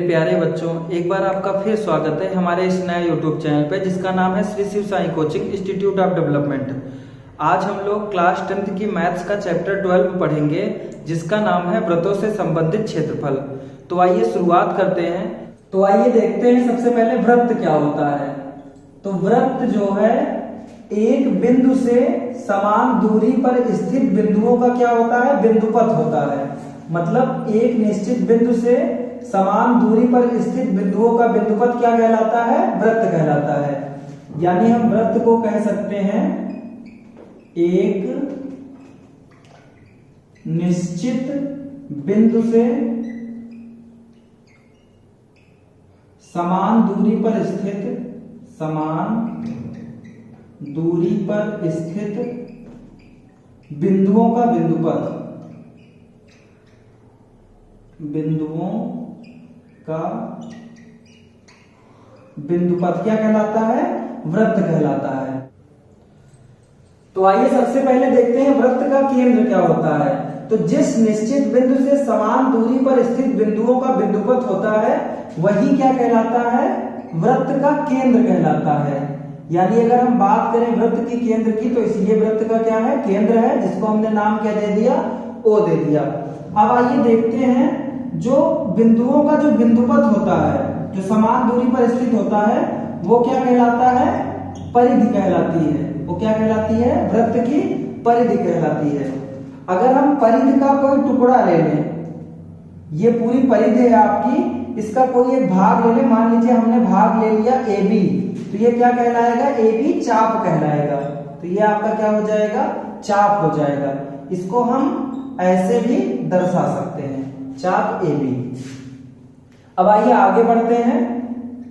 प्यारे बच्चों, एक बार आपका फिर स्वागत है हमारे इस नए यूट्यूब चैनल पे जिसका नाम है Shri Shiv Sai coaching institute of development. आज हम लोग क्लास 10th की मैथ्स का चैप्टर 12 पढ़ेंगे जिसका नाम है व्रतों से संबंधित क्षेत्रफल। तो आइए शुरुआत करते हैं। तो आइए देखते हैं सबसे पहले व्रत क्या होता है। तो व्रत जो है एक बिंदु से समान दूरी पर स्थित बिंदुओं का क्या होता है, बिंदुपथ होता है। मतलब एक निश्चित बिंदु से समान दूरी पर स्थित बिंदुओं का बिंदुपथ क्या कहलाता है, व्रत कहलाता है। यानी हम व्रत को कह सकते हैं एक निश्चित बिंदु से समान दूरी पर स्थित बिंदुओं का बिंदुपथ, क्या कहलाता है, व्रत कहलाता है। तो आइए सबसे पहले देखते हैं व्रत का केंद्र क्या होता है। तो जिस निश्चित बिंदु से समान दूरी पर स्थित बिंदुओं का बिंदुपथ होता है वही क्या कहलाता है, व्रत का केंद्र कहलाता है। यानी अगर हम बात करें व्रत की केंद्र की तो इसलिए व्रत का क्या है, केंद्र है, जिसको हमने नाम क्या दे दिया, ओ दे दिया। अब आइए देखते हैं जो बिंदुओं का जो बिंदुपथ होता है, जो समान दूरी पर स्थित होता है, वो क्या कहलाता है, परिधि कहलाती है। वो क्या कहलाती है, वृत्त की परिधि कहलाती है। अगर हम परिधि का कोई टुकड़ा ले लें, ये पूरी परिधि है आपकी, इसका कोई एक भाग ले लें, मान लीजिए हमने भाग ले लिया AB, तो ये क्या कहलाएगा, AB चाप कहलाएगा। तो ये आपका क्या हो जाएगा, चाप हो जाएगा। इसको हम ऐसे भी दर्शा सकते हैं, चाप AB। अब आइए आगे बढ़ते हैं।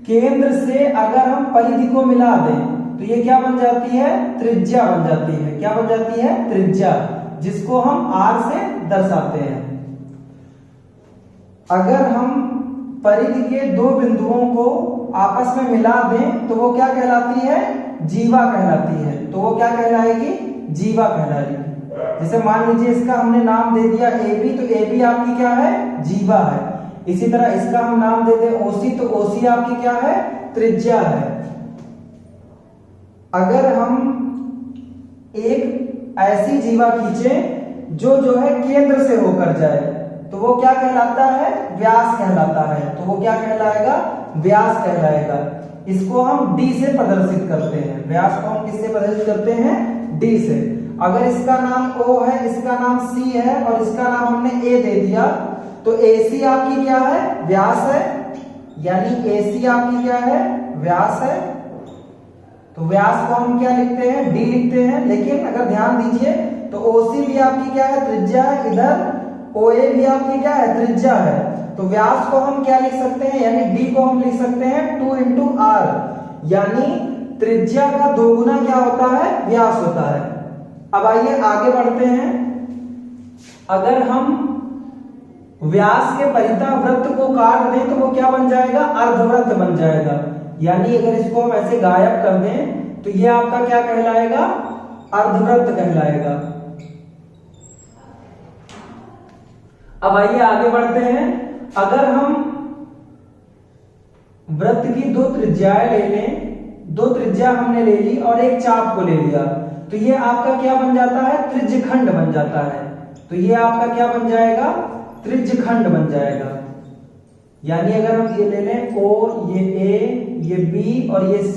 केंद्र से अगर हम परिधि को मिला दें तो ये क्या बन जाती है, त्रिज्या बन जाती है। क्या बन जाती है, त्रिज्या, जिसको हम R से दर्शाते हैं। अगर हम परिधि के दो बिंदुओं को आपस में मिला दें तो वो क्या कहलाती है, जीवा कहलाती है। तो वो क्या कहलाएगी, जीवा कहलाएगी। जैसे मान लीजिए इसका हमने नाम दे दिया AB, तो AB आपकी क्या है, जीवा है। इसी तरह इसका हम नाम दे दें OC, तो OC आपकी क्या है, त्रिज्या है। अगर हम एक ऐसी जीवा खींचे जो है केंद्र से होकर जाए तो वो क्या कहलाता है, व्यास कहलाता है। तो वो क्या कहलाएगा, व्यास कहलाएगा। इसको हम D से प्रदर्शित करते हैं। व्यास को हम किससे प्रदर्शित करते हैं, D से। अगर इसका नाम O है, इसका नाम C है और इसका नाम हमने A दे दिया, तो AC आपकी क्या है, व्यास है। यानी AC आपकी क्या है, व्यास है। तो व्यास को हम क्या लिखते हैं, D लिखते हैं। लेकिन अगर ध्यान दीजिए तो OC भी आपकी क्या है, त्रिज्या है। इधर OA भी आपकी क्या है, त्रिज्या है। तो व्यास को हम क्या लिख सकते हैं, यानी D को हम लिख सकते हैं 2 × R। यानी त्रिज्या का दोगुना क्या होता है, व्यास होता है। अब आइए आगे बढ़ते हैं। अगर हम व्यास के परितः वृत्त को काट दें तो वो क्या बन जाएगा, अर्धवृत्त बन जाएगा। यानी अगर इसको हम ऐसे गायब कर दें तो ये आपका क्या कहलाएगा, अर्धवृत्त कहलाएगा। अब आइए आगे बढ़ते हैं। अगर हम वृत्त की दो त्रिज्याएं ले लें, दो त्रिज्या हमने ले ली और एक चाप को ले लिया, तो ये आपका क्या बन जाता है, त्रिज्यखंड बन जाता है। तो ये आपका क्या बन जाएगा, त्रिज्यखंड बन जाएगा। यानी अगर हम ये ले लें O, ये A, ये B और ये C,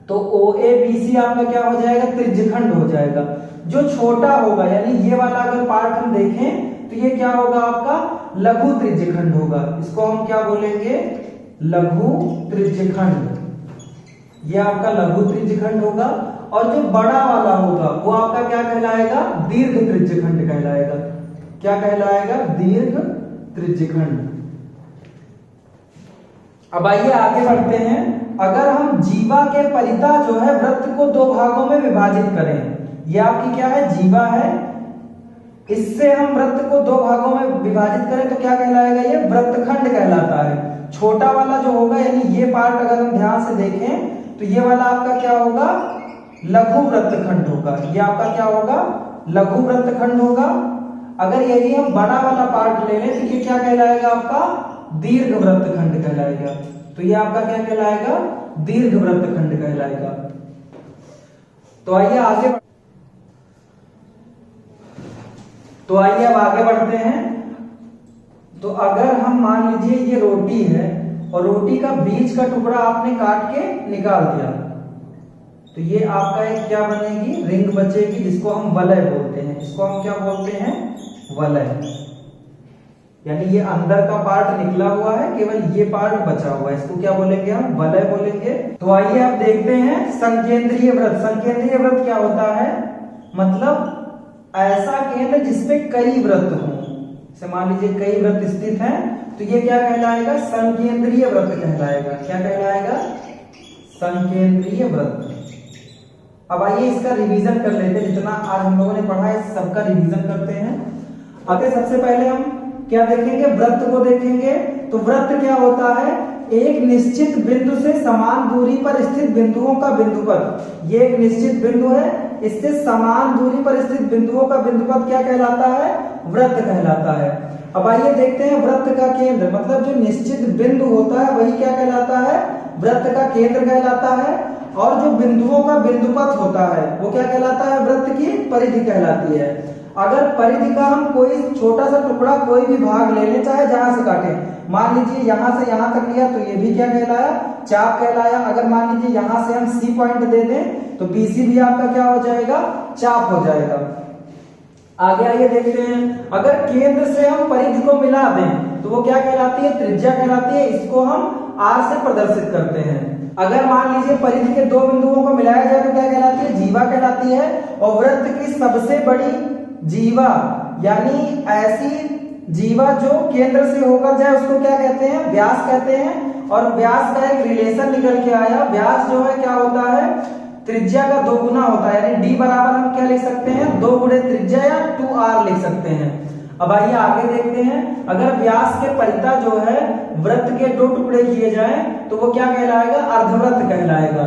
तो OABC आपका क्या हो जाएगा, त्रिज्यखंड हो जाएगा। जो छोटा होगा, यानी ये वाला अगर पार्ट हम देखें तो ये क्या होगा, आपका लघु त्रिज्यखंड होगा। इसको हम क्या बोलेंगे, लघु त्रिज्यखंड। ये आपका लघु त्रिज्यखंड होगा। और जो बड़ा वाला होगा वो आपका क्या कहलाएगा, दीर्घ त्रिज्यखंड कहलाएगा। क्या कहलाएगा, दीर्घ त्रिज्यखंड। अब आइए आगे बढ़ते हैं। अगर हम जीवा के परितः जो है वृत्त को दो भागों में विभाजित करें, ये आपकी क्या है, जीवा है, इससे हम वृत्त को दो भागों में विभाजित करें तो क्या कहलाएगा, ये वृत्तखंड कहलाता है। छोटा वाला जो होगा, यानी ये पार्ट अगर हम ध्यान से देखें तो ये वाला आपका क्या होगा, लघु वृत्तखंड होगा। ये आपका क्या होगा, लघु वृत्तखंड होगा। अगर यदि हम बड़ा वाला पार्ट ले लें तो ये क्या कहलाएगा, आपका दीर्घ वृत्तखंड कहलाएगा। तो ये आपका क्या कहलाएगा? दीर्घ वृत्तखंड कहलाएगा। तो आइए अब आगे बढ़ते हैं। तो अगर हम मान लीजिए ये रोटी है और रोटी का बीच का टुकड़ा आपने काट के निकाल दिया, तो ये आपका एक क्या बनेगी? रिंग बचेगी, जिसको हम वलय बोलते हैं। इसको हम क्या बोलते हैं? वलय। यानी ये अंदर का पार्ट निकला हुआ है, केवल ये पार्ट बचा हुआ है, इसको क्या बोलेंगे? हम वलय बोलेंगे। तो आइए अब देखते हैं संकेंद्रीय वृत्त। संकेंद्रीय वृत्त क्या होता है? मतलब ऐसा केंद्र जिसपे कई वृत्त हों। जैसे मान लीजिए कई वृत्त स्थित हैं, तो ये क्या कहलाएगा? संकेंद्रीय वृत्त कहलाएगा। क्या कहलाएगा? संकेंद्रीय वृत्त। अब आइए इसका रिवीजन कर लेते हैं। जितना आज हम लोगों ने पढ़ा है सबका रिवीजन करते हैं। अगर सबसे पहले हम क्या देखेंगे? वृत्त को देखेंगे। तो वृत्त क्या होता है? एक निश्चित बिंदु से समान दूरी पर स्थित बिंदुओं का बिंदुपथ। ये एक निश्चित बिंदु है, इससे समान दूरी पर स्थित बिंदुओं का बिंदुपथ क्या कहलाता है? वृत्त कहलाता है। अब आइए देखते हैं वृत्त का केंद्र, मतलब जो निश्चित बिंदु होता है वही क्या कहलाता है? वृत्त का केंद्र कहलाता है। और जो बिंदुओं का बिंदुपथ होता है वो क्या कहलाता है? वृत्त की परिधि कहलाती है। अगर परिधि का हम कोई छोटा सा टुकड़ा कोई भी भाग ले लें, चाहे जहां से काटें, मान लीजिए यहां से यहां तक लिया तो ये भी क्या कहलाया? चाप कहलाया। अगर मान लीजिए यहां से हम सी पॉइंट दे दें तो बीसी भी आपका क्या हो जाएगा? चाप हो जाएगा। आगे आइए देखते हैं। अगर केंद्र से हम परिधि को मिला दें तो वो क्या कहलाती है? त्रिज्या कहलाती है। इसको हम आर से प्रदर्शित करते हैं। अगर मान लीजिए परिधि के दो बिंदुओं को मिलाया जाए तो क्या कहलाती है? जीवा कहलाती है। और वृत्त की सबसे बड़ी जीवा, यानी ऐसी जीवा जो केंद्र से होकर जाए उसको क्या कहते हैं? व्यास कहते हैं। और व्यास का एक रिलेशन निकल के आया। व्यास जो है क्या होता है? त्रिज्या का 2 गुना होता है। यानी d बराबर हम क्या लिख सकते हैं? 2 गुणे त्रिज्या या 2r लिख सकते हैं। अब आइए आगे देखते हैं। अगर व्यास के परिता जो है वृत्त के 2 टुकड़े किए जाएं तो वो क्या कहलाएगा? अर्धवृत्त कहलाएगा।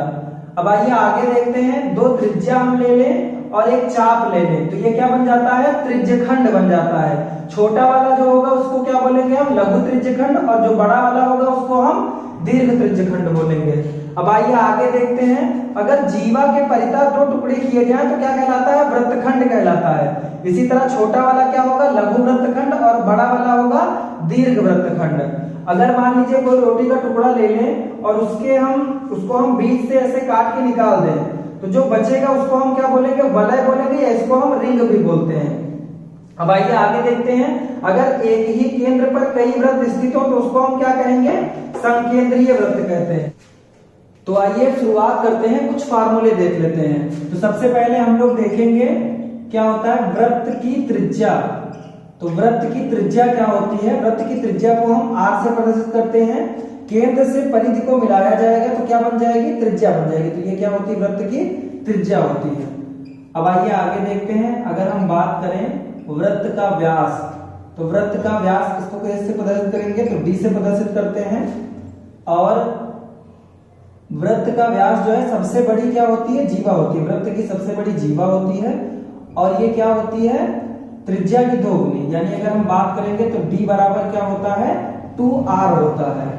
अब आइए आगे देखते हैं। 2 त्रिज्या हम ले लें और एक चाप ले लें तो ये क्या बन जाता है? त्रिज्यखंड बन जाता है। छोटा वाला जो होगा उसको क्या बोलेंगे? हम लघु त्रिज्यखंड, और जो बड़ा वाला होगा उसको हम दीर्घ त्रिज्यखंड बोलेंगे। अब आइए आगे देखते हैं। अगर जीवा के परिता 2 टुकड़े किए जाएं तो क्या कहलाता है? वृत्तखंड कहलाता है। इसी तरह छोटा वाला क्या होगा? लघु वृत्तखंड, और बड़ा वाला होगा दीर्घ वृत्तखंड। अगर मान लीजिए कोई रोटी का टुकड़ा ले लें और उसको हम बीच से ऐसे काट के निकाल दें तो जो बचेगा उसको हम क्या बोलेंगे? वलय बोलेंगे, या इसको हम रिंग भी बोलते हैं। अब आइए आगे देखते हैं। अगर एक ही केंद्र पर कई वृत्त स्थित हो तो उसको हम क्या कहेंगे? संकेंद्रीय वृत्त कहते हैं। तो आइए शुरुआत करते हैं, कुछ फार्मूले देख लेते हैं। तो सबसे पहले हम लोग देखेंगे क्या होता है? वृत्त की त्रिज्या। तो वृत्त की त्रिज्या क्या होती है? वृत्त की त्रिज्या को हम r से प्रदर्शित करते हैं। केंद्र से परिधि को मिलाया जाएगा तो क्या बन जाएगी? त्रिज्या बन जाएगी। तो ये क्या होती है? वृत्त की त्रिज्या होती है। अब आइए आगे देखते हैं। अगर हम बात करें वृत्त का व्यास, तो वृत्त का व्यास इसको कैसे प्रदर्शित करेंगे? तो d से प्रदर्शित करते हैं। और वृत्त का व्यास जो है सबसे बड़ी क्या होती है? जीवा होती है। वृत्त की सबसे बड़ी जीवा होती है। और ये क्या होती है? त्रिज्या की 2 गुनी। यानी अगर हम बात करेंगे तो d बराबर क्या होता है? 2r होता है।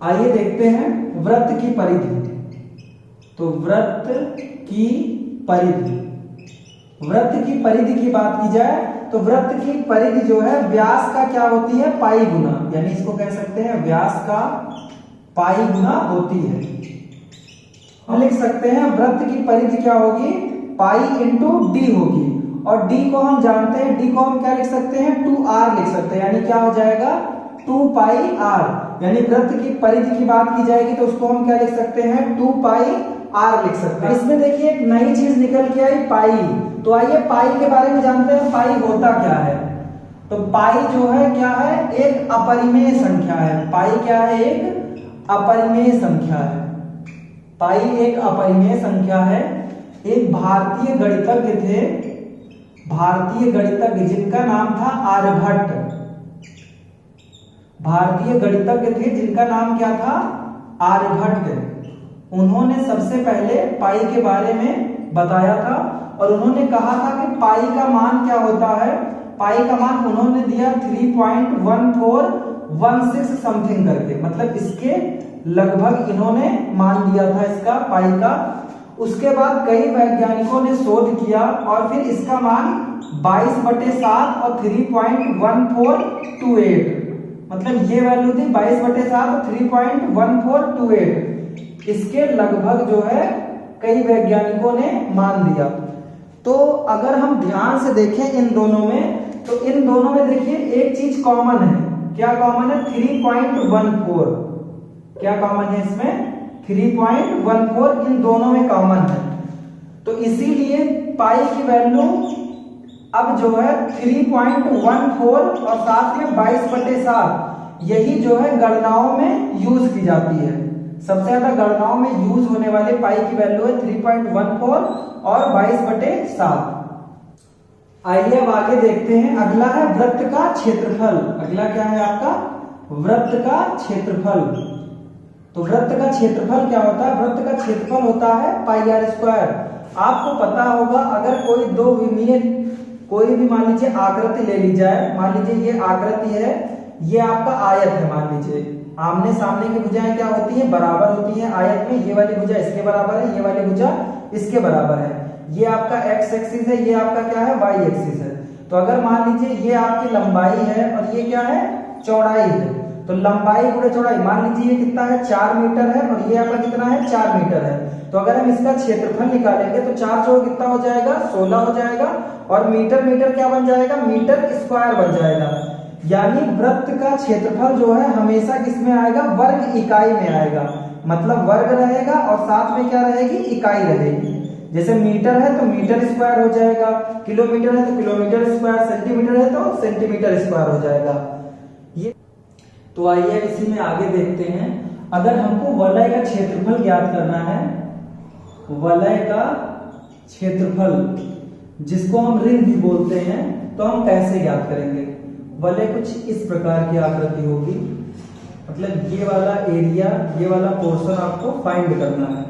आइए देखते हैं वृत्त की परिधि। तो वृत्त की परिधि, वृत्त की परिधि की बात की जाए तो वृत्त की परिधि जो है व्यास का क्या होती है? पाई गुना। यानी इसको कह सकते हैं व्यास का पाई गुना होती है। हम लिख सकते हैं वृत्त की परिधि क्या होगी? पाई इंटू डी होगी। और d को हम जानते हैं, d को हम क्या लिख सकते हैं? 2r लिख सकते हैं। यानी क्या हो जाएगा? 2 पाई r। यानी वृत्त की परिधि की बात की जाएगी तो उसको हम क्या लिख सकते हैं? 2 पाई r लिख सकते हैं। इसमें देखिए एक नई चीज निकल के आई, पाई। तो आइए पाई के बारे में जानते हैं। पाई होता क्या है? तो पाई जो है क्या है? एक अपरिमेय संख्या है। पाई क्या है? एक अपरिमेय संख्या है। पाई एक अपरिमेय संख्या है। एक भारतीय गणितज्ञ थे, भारतीय गणितज्ञ जिनका नाम था आर्यभट्ट। भारतीय गणितज्ञ थे जिनका नाम क्या था? आर्यभट्ट। उन्होंने सबसे पहले पाई के बारे में बताया था और उन्होंने कहा था कि पाई का मान क्या होता है? पाई का मान उन्होंने दिया 3.14 16 समथिंग करके, मतलब इसके लगभग इन्होंने मान लिया था इसका पाई का। उसके बाद कई वैज्ञानिकों ने शोध किया और फिर इसका मान 22/7 और 3.1428, मतलब ये वैल्यू थी 22/7 और 3.1428। इसके लगभग जो है कई वैज्ञानिकों ने मान दिया। तो अगर हम ध्यान से देखें इन दोनों में, तो इन दोनों में देखिए एक चीज कॉमन है। क्या कॉमन है? 3.14। क्या कॉमन है इसमें? 3.14 इन दोनों में कॉमन है। तो इसीलिए पाई की वैल्यू अब जो है 3.14 और साथ में 22/7 यही जो है गणनाओं में यूज की जाती है। सबसे ज्यादा गणनाओं में यूज होने वाले पाई की वैल्यू है 3.14 और 22/7। आइए अब आगे देखते हैं। अगला है वृत्त का क्षेत्रफल। अगला क्या है आपका? वृत्त का क्षेत्रफल। तो वृत्त का क्षेत्रफल क्या होता है? वृत्त का क्षेत्रफल होता है πr²। आपको पता होगा अगर कोई दो विमीय कोई भी मान लीजिए आकृति ले ली जाए, मान लीजिए ये आकृति है, ये आपका आयत है, मान लीजिए आमने सामने की भुजाएं क्या होती है? बराबर होती है आयत में। ये वाली भुजा इसके बराबर है, ये वाली भुजा इसके बराबर है। ये आपका x एक्सिस है, ये आपका क्या है? y एक्सिस है। तो अगर मान लीजिए ये आपकी लंबाई है और ये क्या है? चौड़ाई है। तो लंबाई गुणे चौड़ाई, मान लीजिए ये कितना है? 4 मीटर है और ये आपका कितना है? 4 मीटर है। तो अगर हम इसका क्षेत्रफल निकालेंगे तो 4 चौक कितना हो जाएगा? 16 हो जाएगा। और मीटर मीटर क्या बन जाएगा? मीटर स्क्वायर बन जाएगा। यानी वृत्त का क्षेत्रफल जो है हमेशा किसमें आएगा? वर्ग इकाई में आएगा। मतलब वर्ग रहेगा और साथ में क्या रहेगी? इकाई रहेगी। जैसे मीटर है तो मीटर स्क्वायर हो जाएगा, किलोमीटर है तो किलोमीटर स्क्वायर, सेंटीमीटर है तो सेंटीमीटर स्क्वायर हो जाएगा। ये तो आइए इसी में आगे देखते हैं। अगर हमको वलय का क्षेत्रफल ज्ञात करना है, वलय का क्षेत्रफल जिसको हम रिंग भी बोलते हैं, तो हम कैसे ज्ञात करेंगे? वलय कुछ इस प्रकार की आकृति होगी। मतलब ये वाला एरिया, ये वाला पोर्शन आपको फाइंड करना है।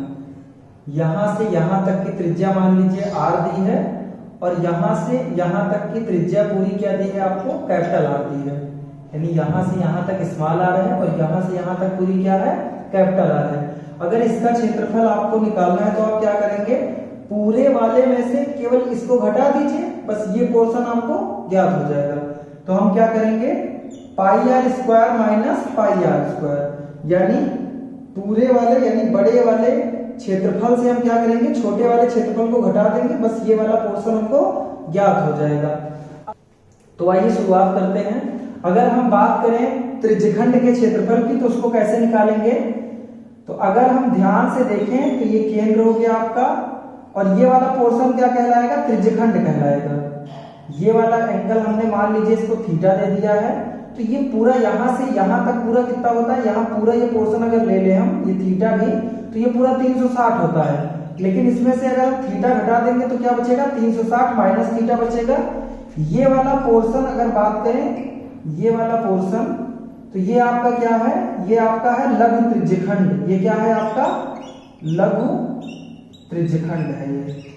यहां से यहां तक की त्रिज्या मान लीजिए r दी है और यहां से यहां तक की त्रिज्या पूरी क्या दी है आपको? कैपिटल R दी है। यानी यहां से यहां तक स्मॉल r है और यहां से यहां तक पूरी क्या है? कैपिटल R है। अगर इसका क्षेत्रफल आपको निकालना है तो आप क्या करेंगे? पूरे वाले में से केवल इसको घटा दीजिए, बस ये पोर्शन आपको ज्ञात हो जाएगा। तो हम क्या करेंगे? πr² माइनस πr², यानी पूरे वाले यानी बड़े वाले क्षेत्रफल से हम क्या करेंगे? छोटे वाले क्षेत्रफल को घटा देंगे, बस ये वाला पोर्शन हमको ज्ञात हो जाएगा। तो आइए शुरुआत करते हैं। अगर हम बात करें त्रिज्यखंड के क्षेत्रफल की तो उसको कैसे निकालेंगे? तो अगर हम ध्यान से देखें तो ये केंद्र हो गया आपका और ये वाला पोर्शन क्या कहलाएगा? त्रिज्यखंड कहलाएगा। ये वाला एंगल हमने मान लीजिए इसको थीटा दे दिया है। तो ये पूरा यहां से यहां तक पूरा कितना होता है? यहाँ पूरा ये पोर्शन अगर ले ले हम, ये थीटा भी, तो ये पूरा 360 होता है। लेकिन इसमें से अगर हम थीटा घटा देंगे तो क्या बचेगा? 360 माइनस थीटा बचेगा। ये वाला पोर्शन अगर बात करें, ये वाला पोर्शन, तो ये आपका क्या है? ये आपका है लघु त्रिज्यखंड। ये क्या है आपका? लघु त्रिज्यखंड है ये।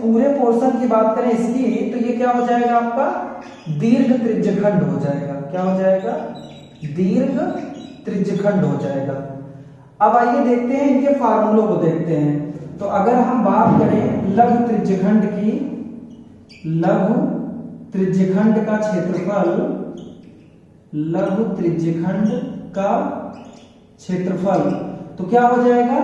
पूरे पोर्शन की बात करें इसकी, तो ये क्या हो जाएगा आपका? दीर्घ त्रिज्यखंड हो जाएगा। क्या हो जाएगा? दीर्घ त्रिज्यखंड हो जाएगा। अब आइए देखते हैं इनके फार्मूलों को देखते हैं। तो अगर हम बात करें लघु त्रिज्यखंड की, लघु त्रिज्यखंड का क्षेत्रफल, लघु त्रिज्यखंड का क्षेत्रफल तो क्या हो जाएगा?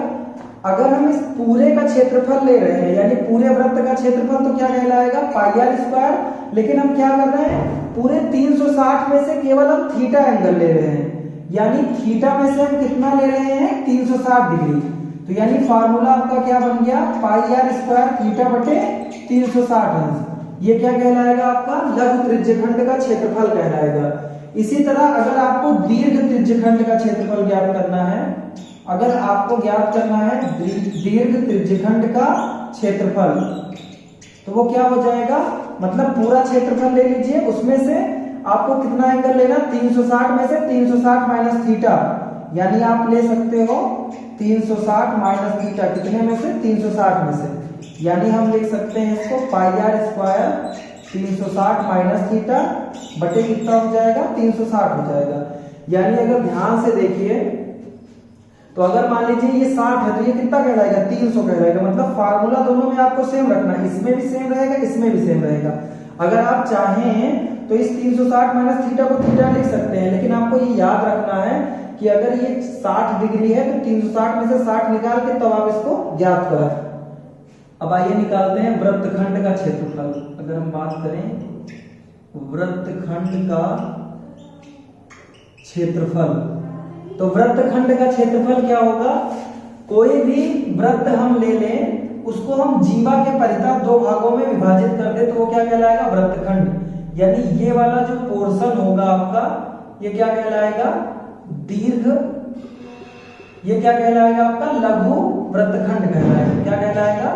अगर हम इस पूरे का क्षेत्रफल ले रहे हैं यानी पूरे वृत्त का क्षेत्रफल तो क्या कहलाएगा? πr²। लेकिन हम क्या कर रहे हैं? पूरे 360 में से केवल हम थीटा एंगल ले रहे हैं, यानी थीटा में से हम कितना ले रहे हैं? 360 डिग्री। तो यानी फार्मूला आपका क्या बन गया? πr² थीटा बटे 360 अंश। ये क्या कहलाएगा? आपका लघु त्रिज्यखंड का क्षेत्रफल कहलाएगा। इसी तरह अगर आपको दीर्घ त्रिज्यखंड का क्षेत्रफल ज्ञात करना है, अगर आपको ज्ञात करना है दीर्घ त्रिज्यखंड का क्षेत्रफल, तो वो क्या हो जाएगा? मतलब पूरा क्षेत्रफल ले लीजिए, उसमें से आपको कितना एंगल लेना? 360 में से 360 माइनस थीटा, यानी आप ले सकते हो 360 माइनस थीटा। कितने में से? 360 में से। यानी हम लिख सकते हैं इसको πr² 360 माइनस थीटा बटे कितना हो जाएगा 360 हो जाएगा। यानी अगर ध्यान से देखिए तो अगर मान लीजिए ये 60 है तो ये कितना कहलाएगा 300 कहलाएगा। मतलब फार्मूला दोनों में आपको सेम रखना है, इसमें भी सेम रहेगा इसमें भी सेम रहेगा। अगर आप चाहें तो इस 360 माइनस थीटा को थीटा लिख सकते हैं, लेकिन आपको ये याद रखना है कि अगर ये 60 डिग्री है तो 360 में से 60 निकाल के तब आप इसको ज्ञात करें। अब आइए निकालते हैं वृत्तखंड का क्षेत्रफल। अगर हम बात करें वृत्तखंड का क्षेत्रफल, तो वृत्तखंड का क्षेत्रफल क्या होगा, कोई भी वृत्त हम ले लें उसको हम जीवा के परितः दो भागों में विभाजित कर दे तो वो क्या कहलाएगा वृत्तखंड। यानी ये वाला जो पोर्शन होगा आपका ये क्या कहलाएगा दीर्घ, ये क्या कहलाएगा आपका लघु वृत्तखंड कहलाएगा। क्या कहलाएगा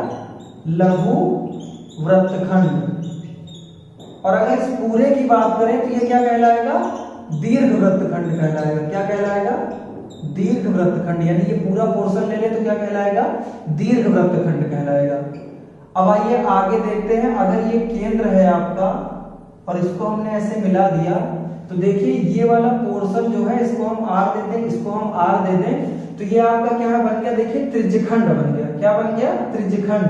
लघु वृत्तखंड। और अगर इस पूरे की बात करें तो ये क्या कहलाएगा दीर्घ वृत्तखंड कहलाएगा। क्या कहलाएगा दीर्घ वृत्तखंड। यानी ये पूरा पोर्शन ले ले तो क्या कहलाएगा दीर्घ वृत्तखंड कहलाएगा। अब आइए आगे देखते हैं, अगर ये केंद्र है आपका और इसको हमने ऐसे मिला दिया तो देखिए ये वाला पोर्शन जो है इसको हम आर दे दें, इसको हम आर दे दें तो ये आपका क्या बन गया, देखिए त्रिज्यखंड बन गया। क्या बन गया त्रिज्यखंड।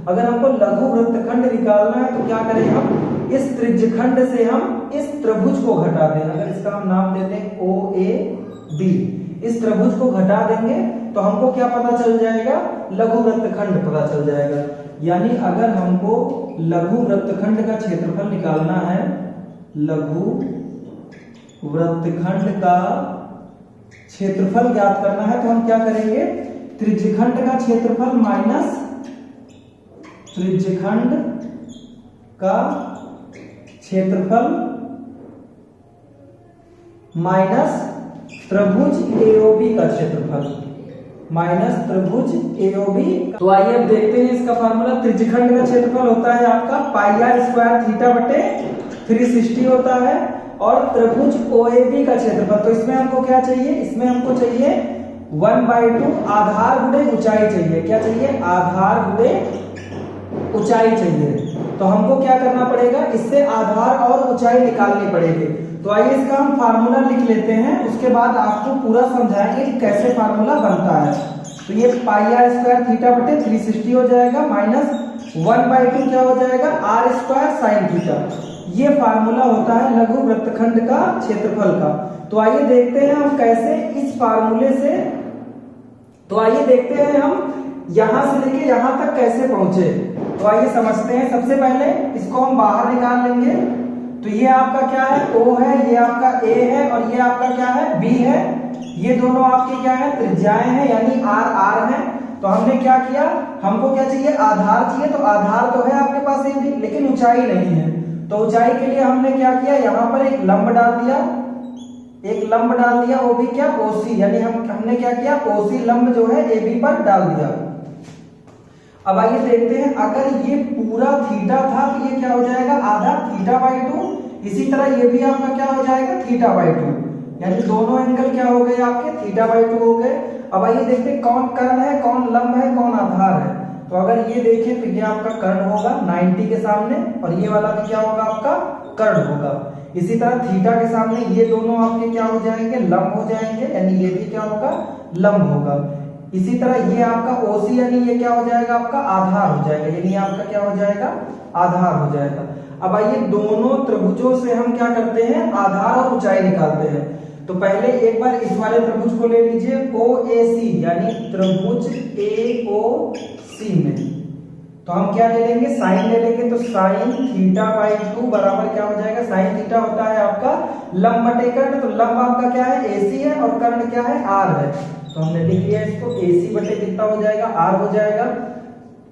अगर हमको लघु वृत्तखंड निकालना है तो क्या करें हम इस त्रिज्यखंड से हम इस त्रिभुज को घटा दें। अगर इसका हम नाम देते हैं ओ ए बी, इस त्रिभुज को घटा देंगे तो हमको क्या पता चल जाएगा लघु वृत्तखंड पता चल जाएगा। यानी अगर हमको लघु वृत्तखंड का क्षेत्रफल निकालना है, लघु वृत्तखंड का क्षेत्रफल ज्ञात करना है तो हम क्या करेंगे त्रिज्यखंड का क्षेत्रफल माइनस त्रिज्यखंड का क्षेत्रफल माइनस त्रिभुज एओबी का क्षेत्रफल माइनस त्रिभुज एओबी। तो आइए अब देखते हैं इसका फार्मूला। त्रिज्यखंड का क्षेत्रफल होता है आपका पाई आर स्क्वायर थीटा बटे 360 होता है और त्रिभुज ओएबी का क्षेत्रफल, तो इसमें हमको क्या चाहिए, इसमें हमको चाहिए 1/2 आधार गुणे ऊंचाई चाहिए। क्या चाहिए आधार गुणे ऊंचाई चाहिए। तो हमको क्या करना पड़ेगा, इससे आधार और ऊंचाई निकालनी पड़ेगी। तो आइए इसका हम फार्मूला लिख लेते हैं, उसके बाद आपको पूरा समझाएंगे कि कैसे फार्मूला बनता है। तो ये पाई आर स्क्वायर थीटा बटे 360 हो जाएगा माइनस 1/2 क्या हो जाएगा आर स्क्वायर साइन थीटा। ये फार्मूला होता है लघु वृत्तखंड का क्षेत्रफल का। तो आइए देखते हैं हम कैसे इस फार्मूले से, तो आइए देखते हैं हम यहां से लेके यहां तक कैसे पहुंचे। तो आइए समझते हैं। सबसे पहले इसको हम बाहर निकाल लेंगे। तो ये आपका क्या है O है, ये आपका A है और ये आपका क्या है B है। ये दोनों आपके क्या है त्रिज्याएं हैं यानी R R है। तो हमने क्या किया, हमको क्या चाहिए आधार चाहिए, तो आधार तो है आपके पास AB लेकिन ऊंचाई नहीं है। तो ऊंचाई के लिए हमने क्या किया, यहाँ पर एक लंब डाल दिया, एक लंब डाल दिया वो भी क्या OC, यानी हमने क्या किया OC लंब जो है AB पर डाल दिया। अब आइए देखते हैं, अगर ये पूरा थीटा था तो ये क्या हो जाएगा आधा θ/2। इसी तरह ये भी आपका क्या हो जाएगा θ/2, यानी दोनों एंगल क्या हो गए आपके θ/2 हो गए। अब आइए देखते हैं कौन कर्ण है, कौन लंब है, कौन आधार है। तो अगर ये देखें तो ये आपका कर्ण होगा 90 के सामने और ये वाला भी क्या होगा आपका कर्ण होगा। इसी तरह थीटा के सामने ये दोनों आपके क्या हो जाएंगे लंब हो जाएंगे, यानी ये भी क्या होगा लंब होगा। इसी तरह ये आपका OC यानी ये क्या हो जाएगा आपका आधार हो जाएगा, यानी आपका क्या हो जाएगा आधार हो जाएगा। अब आइए दोनों त्रिभुजों से हम क्या करते हैं आधार और ऊंचाई निकालते हैं। तो पहले एक बार इस वाले त्रिभुज को ले लीजिए OAC यानी त्रिभुज AOC में, तो हम क्या ले लेंगे साइन ले लेंगे। तो साइन θ/2 बराबर क्या हो जाएगा, साइन थीटा होता है आपका लंब बटे कर्ण। तो लंब आपका क्या है AC है और कर्ण क्या है R है। तो हमने लिख लिया इसको AC बटे कितना हो जाएगा R हो जाएगा।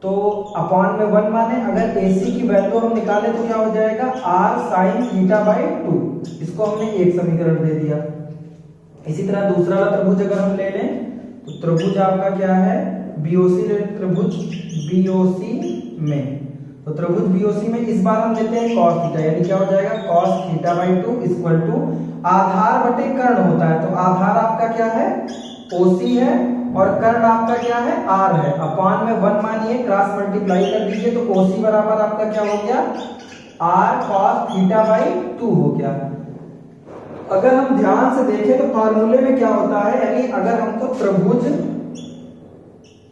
तो अपॉन में 1 माने, अगर AC की वैल्यू हम निकालें तो क्या हो जाएगा R sin θ/2। इसको हमने एक समीकरण दे दिया। इसी तरह दूसरा वाला त्रिभुज अगर हम ले लें तो त्रिभुज आपका क्या है BOC, त्रिभुज BOC में, तो त्रिभुज BOC में इस बार हम लेते हैं cos थीटा, यानी क्या हो जाएगा cos θ/2 इक्वल टू आधार बटे कर्ण होता है। तो आधार आपका क्या है OC है और कर्ण आपका क्या है R है। अपॉन में 1 मानिए, क्रॉस मल्टीप्लाई कर दीजिए तो OC बराबर आपका क्या हो गया r cos थीटा बाई 2 हो गया। अगर हम ध्यान से देखें तो फार्मूले में क्या होता है, यानी अगर हमको त्रिभुज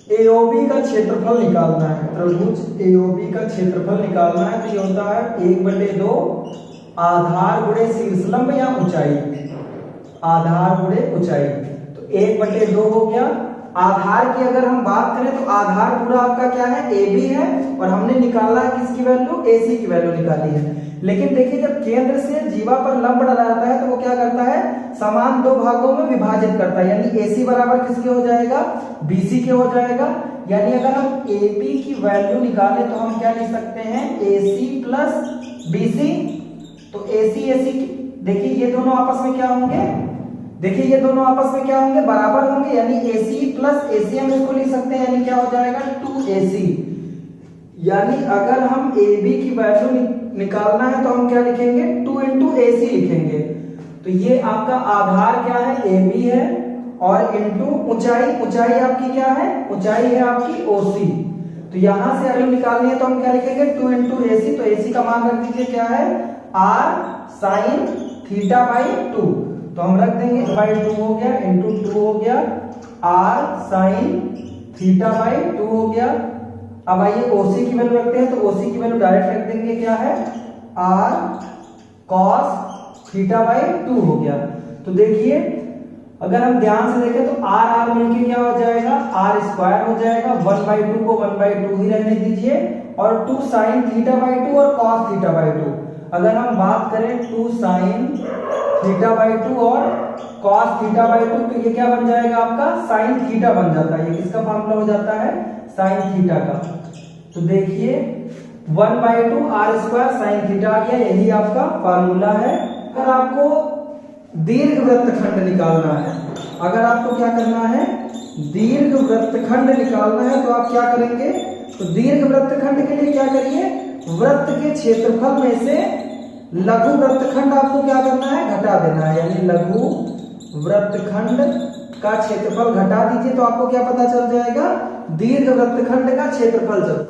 AOB का क्षेत्रफल निकालना है, त्रिभुज AOB का क्षेत्रफल निकालना है तो ये होता है 1/2 आधार गुणे शीर्षलंब या ऊंचाई, आधार गुणे ऊंचाई। तो 1/2 हो गया। आधार की अगर हम बात करें तो आधार पूरा आपका क्या है, AB है, और हमने निकाला है किसकी वैल्यू, AC की वैल्यू निकाली है। लेकिन देखिए जब केंद्र से जीवा पर लंब डलाता है तो वो क्या करता है, समान दो भागों में विभाजित करता है, यानी AC बराबर किसके हो जाएगा, BC के हो जाएगा। यानी अगर हम AB की वैल्यू निकाले तो हम क्या लिख सकते हैं, AC प्लस BC। तो AC देखिए ये दोनों आपस में क्या होंगे, देखिए ये दोनों आपस में क्या होंगे, बराबर होंगे, यानी AC प्लस AC हम इसको लिख सकते हैं, यानी क्या हो जाएगा 2AC। यानी अगर हम AB की वैल्यू निकालना है तो हम क्या लिखेंगे, 2 × AC लिखेंगे। तो ये आपका आधार क्या है, AB है, और इंटू ऊंचाई, ऊंचाई आपकी क्या है, ऊंचाई है आपकी OC। तो यहां से वैल्यू निकालनी है तो हम क्या लिखेंगे, 2 × AC। तो AC का मान रख दीजिए क्या है, r sin थीटा बाई 2। तो हम रख देंगे /2 हो गया, इंटू 2 हो गया, r sin थीटा बाई 2 हो गया। अब आइए OC की वैल्यू रखते हैं, तो OC की वैल्यू डायरेक्ट रख देंगे क्या है, r cos थीटा बाई 2 हो गया। तो देखिए अगर हम ध्यान से देखें तो r मिलके क्या हो जाएगा, r² हो जाएगा। 1/2 को 1/2 ही रहने दीजिए, और 2 sin थीटा बाई 2 और cos थीटा बाई 2। अगर हम बात करें 2 sin थीटा बाई 2 और cos थीटा बाई 2, तो ये क्या बन जाएगा आपका, sin थीटा बन जाता है। ये किसका फार्मूला हो जाता है, sin थीटा का। तो देखिए 1/2 r² sin थीटा आ गया, यही आपका फार्मूला है। अगर आपको दीर्घ वृत्तखंड निकालना है, अगर आपको क्या करना है, दीर्घ वृत्तखंड निकालना है तो आप क्या करेंगे, तो दीर्घ वृत्तखंड के लिए क्या करिए, वृत्त के क्षेत्रफल में से लघु वृत्तखंड आपको क्या करना है, घटा देना है। यानी लघु वृत्तखंड का क्षेत्रफल घटा दीजिए तो आपको क्या पता चल जाएगा, दीर्घ वृत्तखंड का क्षेत्रफल।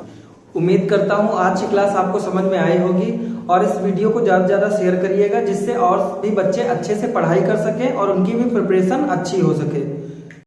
उम्मीद करता हूं आज की क्लास आपको समझ में आई होगी, और इस वीडियो को ज्यादा से ज्यादा शेयर करिएगा, जिससे और भी बच्चे अच्छे से पढ़ाई कर सकें और उनकी भी प्रिपरेशन अच्छी हो सके।